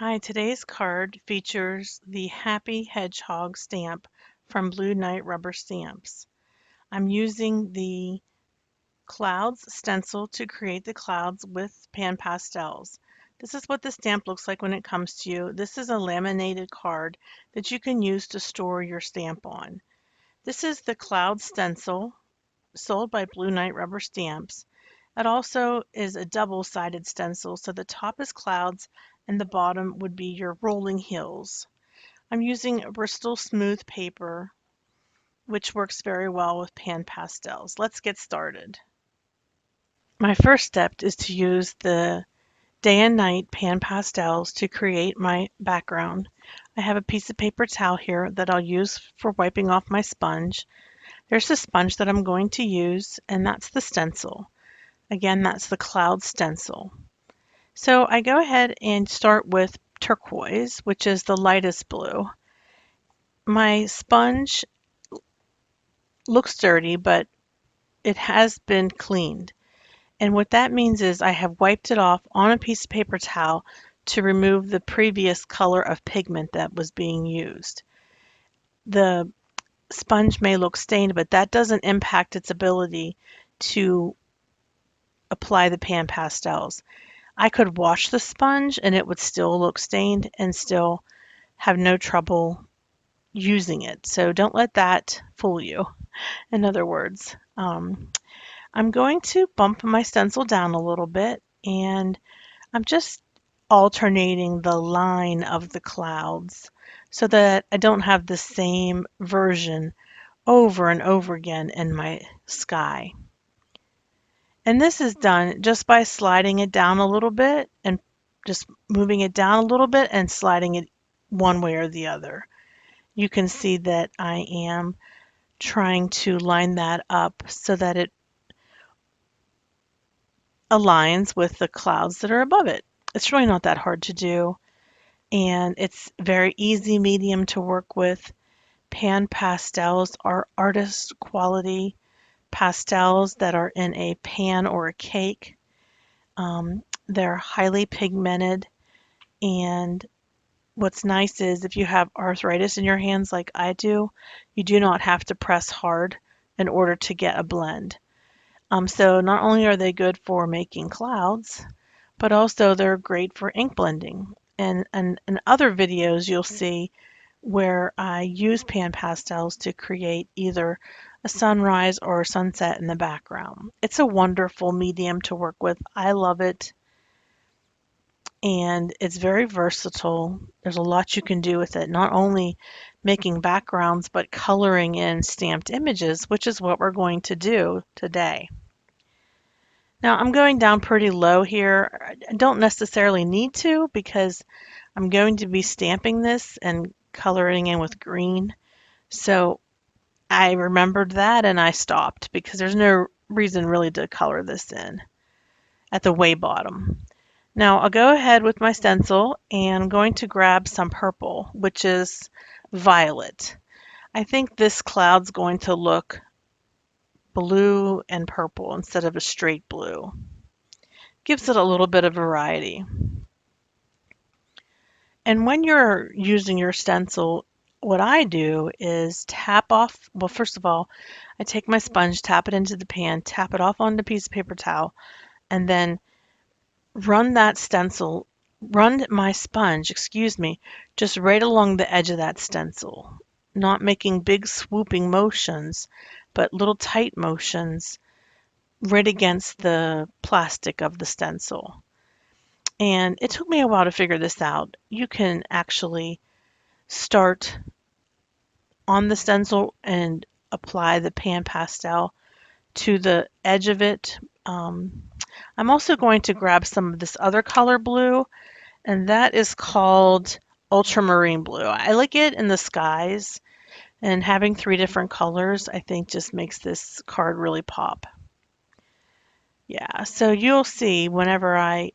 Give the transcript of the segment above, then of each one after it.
Hi, today's card features the Happy Hedgehog stamp from Blue Night Rubber Stamps. I'm using the Cloud Stencil to create the clouds with PanPastels. This is what the stamp looks like when it comes to you. This is a laminated card that you can use to store your stamp on. This is the Cloud Stencil sold by Blue Night Rubber Stamps. It also is a double-sided stencil, so the top is clouds and the bottom would be your rolling hills. I'm using Bristol smooth paper, which works very well with PanPastels. Let's get started. My first step is to use the day and night PanPastels to create my background. I have a piece of paper towel here that I'll use for wiping off my sponge. There's the sponge that I'm going to use, and that's the stencil. Again, that's the Cloud Stencil. So I go ahead and start with turquoise, which is the lightest blue. My sponge looks dirty, but it has been cleaned. And what that means is I have wiped it off on a piece of paper towel to remove the previous color of pigment that was being used. The sponge may look stained, but that doesn't impact its ability to apply the PanPastels. I could wash the sponge and it would still look stained and still have no trouble using it. So don't let that fool you. In other words, I'm going to bump my stencil down a little bit, and I'm just alternating the line of the clouds so that I don't have the same version over and over again in my sky. And this is done just by sliding it down a little bit and just moving it down a little bit and sliding it one way or the other. You can see that I am trying to line that up so that it aligns with the clouds that are above it. It's really not that hard to do, and it's very easy medium to work with. PanPastels are artist quality pastels that are in a pan or a cake. They're highly pigmented, and what's nice is if you have arthritis in your hands like I do, you do not have to press hard in order to get a blend. So not only are they good for making clouds, but also they're great for ink blending. And in other videos you'll see where I use PanPastels to create either a sunrise or a sunset in the background. It's a wonderful medium to work with. I love it, and it's very versatile. There's a lot you can do with it, not only making backgrounds, but coloring in stamped images, which is what we're going to do today. Now I'm going down pretty low here. I don't necessarily need to because I'm going to be stamping this and coloring in with green. So I remembered that and I stopped because there's no reason really to color this in at the way bottom. Now I'll go ahead with my stencil and I'm going to grab some purple, which is violet. I think this cloud's going to look blue and purple instead of a straight blue. Gives it a little bit of variety. And when you're using your stencil, what I do is tap off, well, first of all, I take my sponge, tap it into the pan, tap it off onto a piece of paper towel, and then run my sponge, just right along the edge of that stencil, not making big swooping motions, but little tight motions right against the plastic of the stencil. And it took me a while to figure this out. You can actually start on the stencil and apply the PanPastel to the edge of it. I'm also going to grab some of this other color blue, and that is called Ultramarine Blue. I like it in the skies, and having 3 different colors I think just makes this card really pop. Yeah, so you'll see whenever I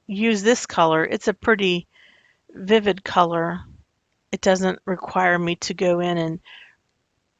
use this color, it's a pretty vivid color. It doesn't require me to go in and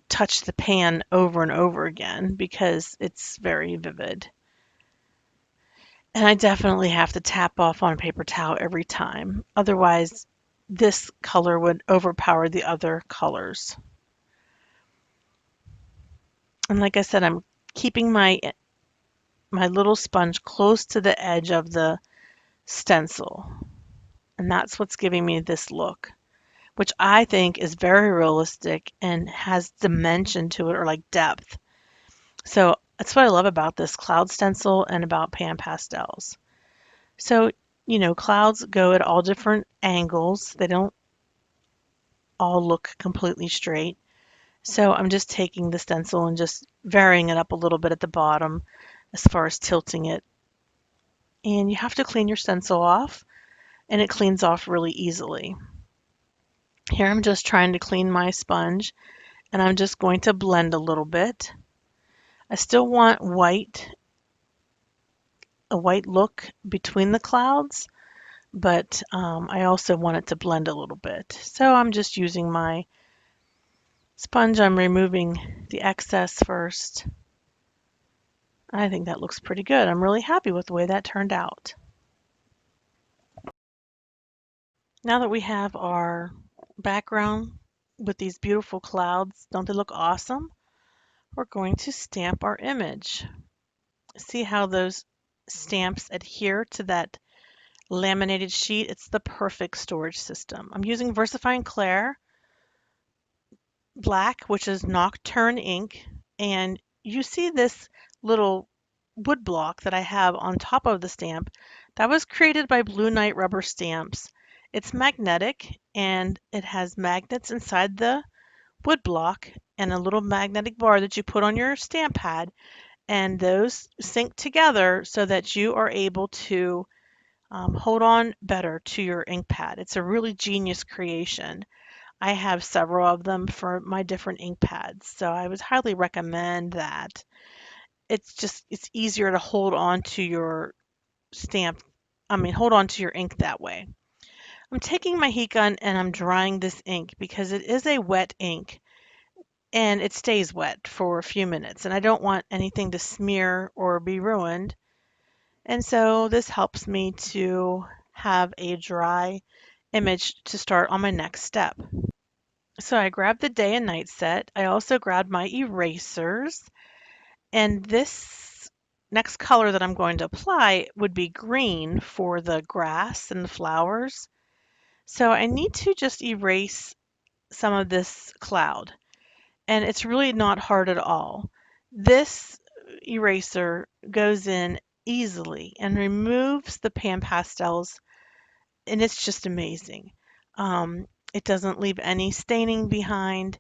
touch the pan over and over again because it's very vivid. And I definitely have to tap off on a paper towel every time. Otherwise, this color would overpower the other colors. And like I said, I'm keeping my little sponge close to the edge of the stencil. And that's what's giving me this look, which I think is very realistic and has dimension to it, or like depth. So that's what I love about this Cloud Stencil and about PanPastels. So, clouds go at all different angles. They don't all look completely straight. So I'm just taking the stencil and just varying it up a little bit at the bottom as far as tilting it. And you have to clean your stencil off, and it cleans off really easily. Here I'm just trying to clean my sponge, and I'm just going to blend a little bit. I still want a white look between the clouds, but I also want it to blend a little bit. So I'm just using my sponge. I'm removing the excess first. I think that looks pretty good. I'm really happy with the way that turned out. Now that we have our background with these beautiful clouds, don't they look awesome? We're going to stamp our image. See how those stamps adhere to that laminated sheet? It's the perfect storage system. I'm using VersaFine Clair Black, which is Nocturne ink, and you see this little wood block that I have on top of the stamp. That was created by Blue Night Rubber Stamps. It's magnetic, and it has magnets inside the wood block and a little magnetic bar that you put on your stamp pad, and those sync together so that you are able to hold on better to your ink pad. It's a really genius creation. I have several of them for my different ink pads, so I would highly recommend that. It's easier to hold on to your stamp, hold on to your ink that way. I'm taking my heat gun and I'm drying this ink because it is a wet ink and it stays wet for a few minutes, and I don't want anything to smear or be ruined. And so this helps me to have a dry image to start on my next step. So I grabbed the day and night set. I also grabbed my erasers, and this next color that I'm going to apply would be green for the grass and the flowers. So I need to just erase some of this cloud, and it's really not hard at all. This eraser goes in easily and removes the pan pastels, and it's just amazing. It doesn't leave any staining behind.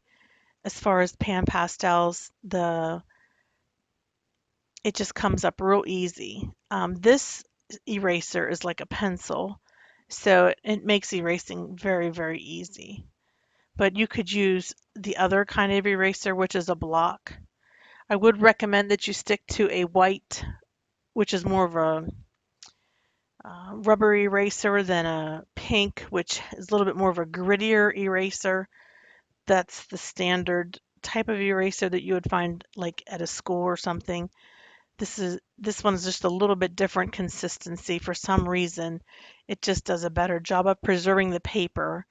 As far as pan pastels, it just comes up real easy. This eraser is like a pencil, so it makes erasing very, very easy. But you could use the other kind of eraser, which is a block. I would recommend that you stick to a white, which is more of a rubber eraser, than a pink, which is a little bit more of a grittier eraser. That's the standard type of eraser that you would find like at a school or something. This one's just a little bit different consistency for some reason. It just does a better job of preserving the paper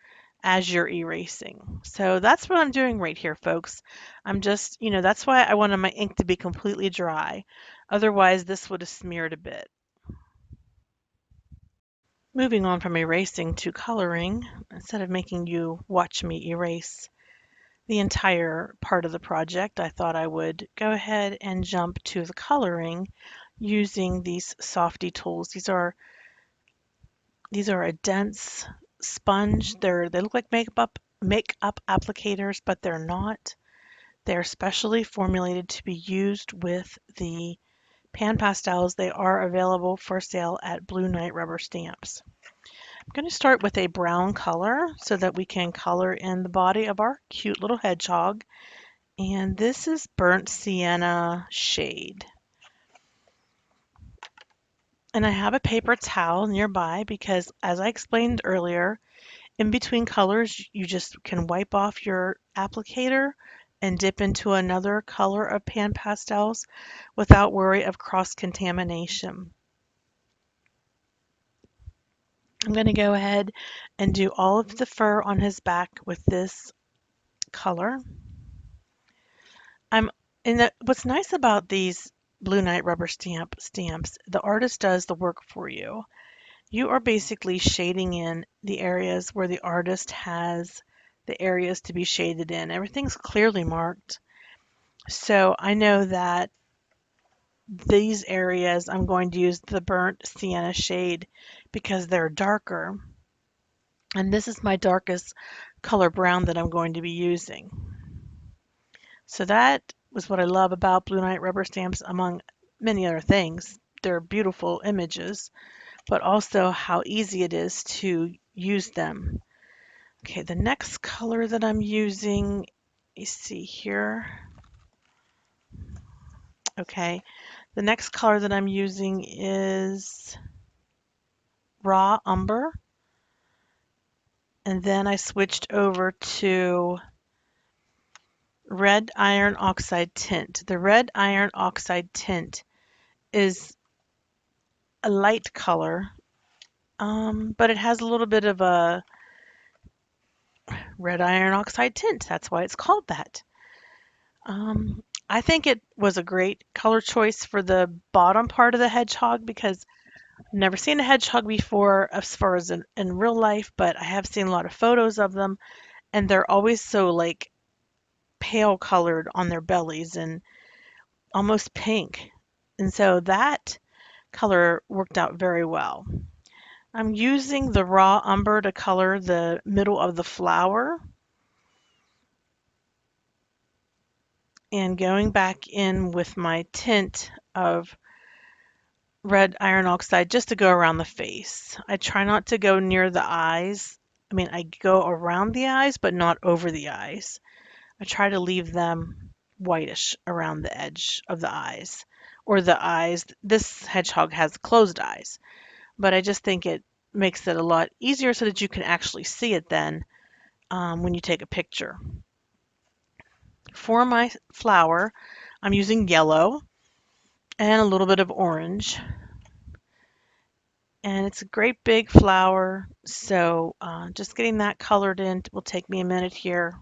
as you're erasing. So that's what I'm doing right here, folks. I'm just, that's why I wanted my ink to be completely dry. Otherwise, this would have smeared a bit. Moving on from erasing to coloring, instead of making you watch me erase the entire part of the project, I thought I would go ahead and jump to the coloring using these softy tools. These are a dense sponge. They look like makeup applicators, but they're not. They're specially formulated to be used with the pan pastels. They are available for sale at Blue Night Rubber Stamps. I'm going to start with a brown color so that we can color in the body of our cute little hedgehog. And this is Burnt Sienna Shade. And I have a paper towel nearby because, as I explained earlier, in between colors, you just can wipe off your applicator and dip into another color of pan pastels without worry of cross-contamination. I'm going to go ahead and do all of the fur on his back with this color. What's nice about these Blue Night rubber stamps, the artist does the work for you. You are basically shading in the areas where the artist has the areas to be shaded in. Everything's clearly marked. So I know that these areas I'm going to use the burnt sienna shade because they're darker. And this is my darkest color brown that I'm going to be using. So that was what I love about Blue Night rubber stamps, among many other things. They're beautiful images, but also how easy it is to use them. Okay, the next color that I'm using, you see here. Okay, the next color that I'm using is Raw Umber. And then I switched over to Red Iron Oxide Tint. The Red Iron Oxide Tint is a light color, but it has a little bit of a red iron oxide tint. That's why it's called that. I think it was a great color choice for the bottom part of the hedgehog because I've never seen a hedgehog before as far as in real life, but I have seen a lot of photos of them, and they're always so like pale colored on their bellies and almost pink. And so that color worked out very well. I'm using the raw umber to color the middle of the flower and going back in with my tint of red iron oxide just to go around the face. I try not to go near the eyes. I mean, I go around the eyes, but not over the eyes. I try to leave them whitish around the edge of the eyes or the eyes. This hedgehog has closed eyes, but I just think it makes it a lot easier so that you can actually see it then when you take a picture. For my flower, I'm using yellow and a little bit of orange. And it's a great big flower, so just getting that colored in will take me a minute here.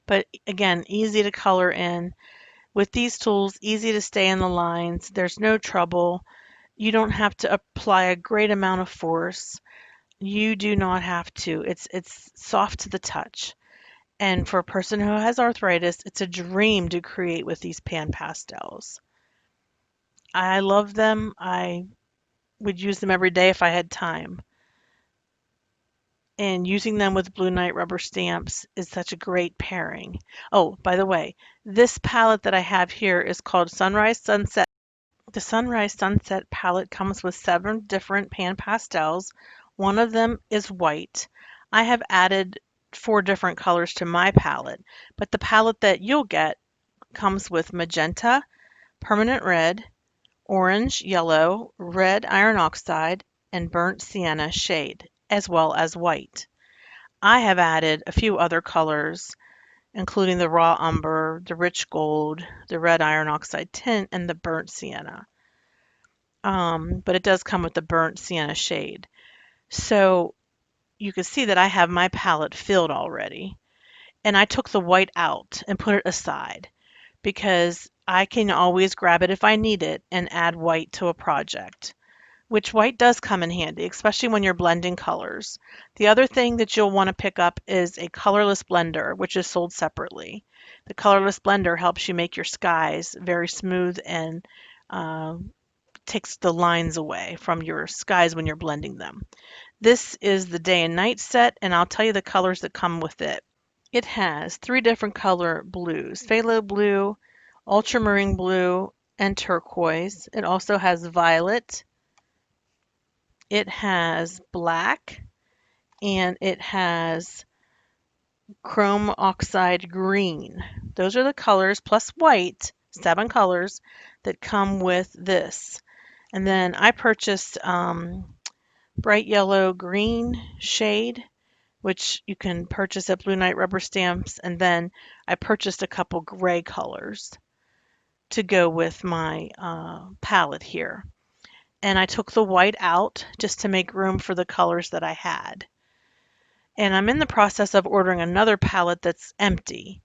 But again, easy to color in. With these tools, easy to stay in the lines. There's no trouble. You don't have to apply a great amount of force. You do not have to. It's soft to the touch. And for a person who has arthritis, it's a dream to create with these PanPastels. I love them. I would use them every day if I had time. And using them with Blue Night rubber stamps is such a great pairing. Oh, by the way, this palette that I have here is called Sunrise Sunset. The Sunrise Sunset palette comes with 7 different PanPastels. One of them is white. I have added 4 different colors to my palette, but the palette that you'll get comes with magenta, permanent red, orange, yellow, red iron oxide, and burnt sienna shade, as well as white. I have added a few other colors, including the raw umber, the rich gold, the red iron oxide tint, and the burnt sienna. But it does come with the burnt sienna shade. So you can see that I have my palette filled already. And I took the white out and put it aside because I can always grab it if I need it and add white to a project, which white does come in handy, especially when you're blending colors. The other thing that you'll want to pick up is a colorless blender, which is sold separately. The colorless blender helps you make your skies very smooth and uh, takes the lines away from your skies when you're blending them. This is the day and night set, and I'll tell you the colors that come with it. It has 3 different color blues, phthalo blue, ultramarine blue, and turquoise. It also has violet. It has black, and it has chrome oxide green. Those are the colors plus white, 7 colors that come with this. And then I purchased bright yellow green shade, which you can purchase at Blue Night Rubber Stamps. And then I purchased a couple gray colors to go with my palette here. and I took the white out just to make room for the colors that I had. And I'm in the process of ordering another palette that's empty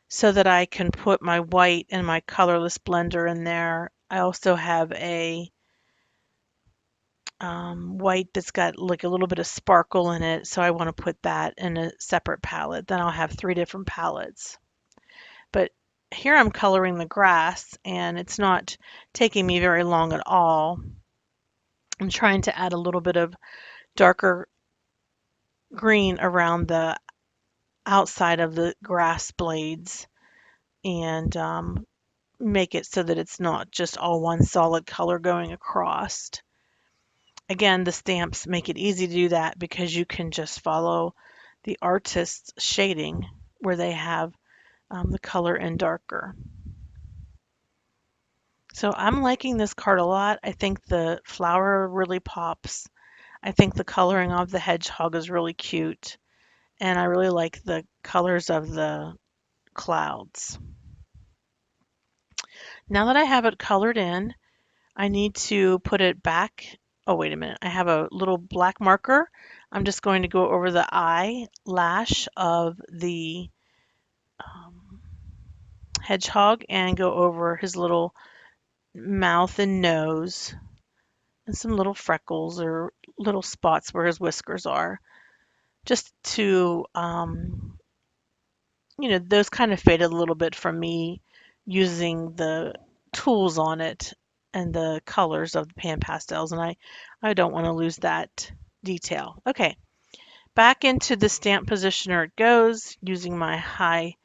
so that I can put my white and my colorless blender in there. I also have a white that's got like a little bit of sparkle in it, so I want to put that in a separate palette. Then I'll have 3 different palettes. But here I'm coloring the grass, and it's not taking me very long at all. I'm trying to add a little bit of darker green around the outside of the grass blades and make it so that it's not just all one solid color going across. Again, the stamps make it easy to do that because you can just follow the artist's shading where they have the color in darker. So I'm liking this card a lot. I think the flower really pops. I think the coloring of the hedgehog is really cute. And I really like the colors of the clouds. Now that I have it colored in, I need to put it back. Oh, wait a minute. I have a little black marker. I'm just going to go over the eyelash of the hedgehog and go over his little mouth and nose and some little freckles or little spots where his whiskers are. Just to, those kind of faded a little bit from me using the tools on it and the colors of the PanPastels, and I don't want to lose that detail. Okay, back into the stamp positioner it goes using my high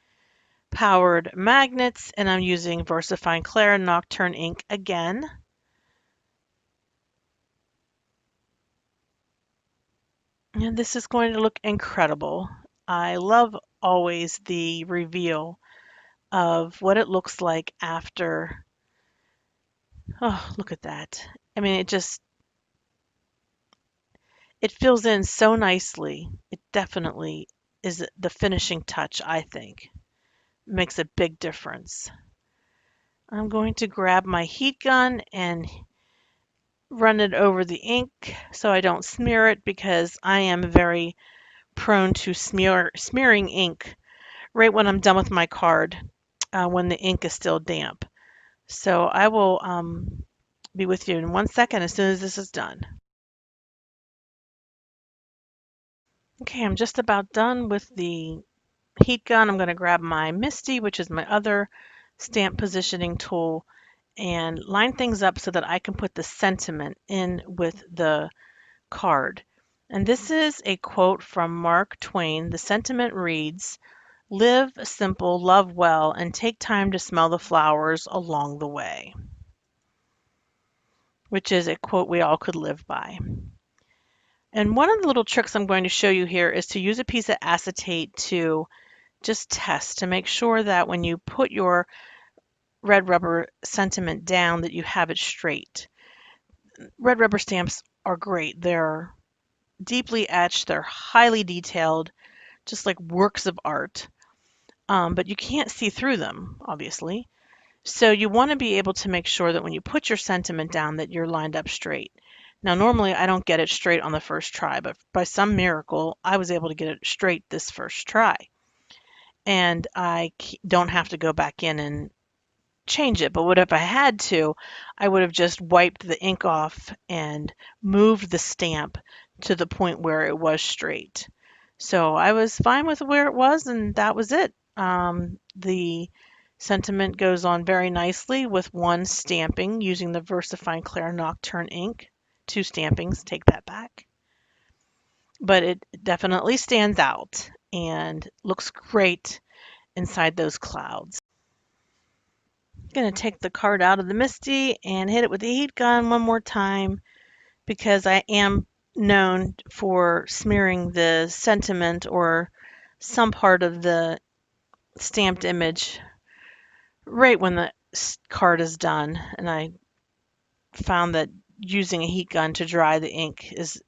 powered magnets, and I'm using VersaFine Clair Nocturne ink again. And this is going to look incredible. I love always the reveal of what it looks like after. Oh, look at that. I mean, it fills in so nicely. It definitely is the finishing touch, I think. Makes a big difference. I'm going to grab my heat gun and run it over the ink so I don't smear it because I am very prone to smearing ink right when I'm done with my card when the ink is still damp. So I will be with you in 1 second as soon as this is done. Okay, I'm just about done with the heat gun. I'm going to grab my Misty, which is my other stamp positioning tool, and line things up so that I can put the sentiment in with the card. And this is a quote from Mark Twain. The sentiment reads, "Live simple, love well, and take time to smell the flowers along the way," which is a quote we all could live by. And one of the little tricks I'm going to show you here is to use a piece of acetate to just test to make sure that when you put your red rubber sentiment down that you have it straight. Red rubber stamps are great. They're deeply etched, they're highly detailed, just like works of art. But you can't see through them, obviously. So you want to be able to make sure that when you put your sentiment down that you're lined up straight. Now, normally I don't get it straight on the first try, but by some miracle, I was able to get it straight this first try. And I don't have to go back in and change it. But what if I had to, I would have just wiped the ink off and moved the stamp to the point where it was straight. So I was fine with where it was, and that was it. The sentiment goes on very nicely with one stamping using the VersaFine Clair Nocturne ink. 2 stampings, take that back. But it definitely stands out and looks great inside those clouds. Going to take the card out of the Misty and hit it with the heat gun one more time because I am known for smearing the sentiment or some part of the stamped image right when the card is done. And I found that using a heat gun to dry the ink is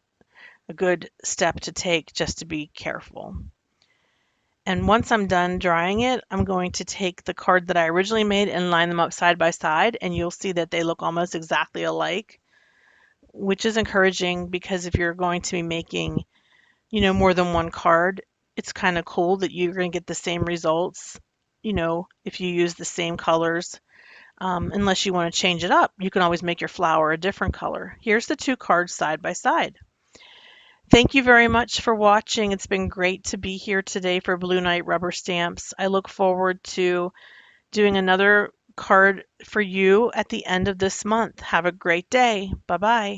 a good step to take just to be careful. And once I'm done drying it, I'm going to take the card that I originally made and line them up side by side, and you'll see that they look almost exactly alike. which is encouraging because if you're going to be making, more than one card, it's kind of cool that you're going to get the same results, if you use the same colors. Unless you want to change it up, you can always make your flower a different color. Here's the two cards side by side. Thank you very much for watching. It's been great to be here today for Blue Night rubber stamps. I look forward to doing another card for you at the end of this month. Have a great day. Bye-bye.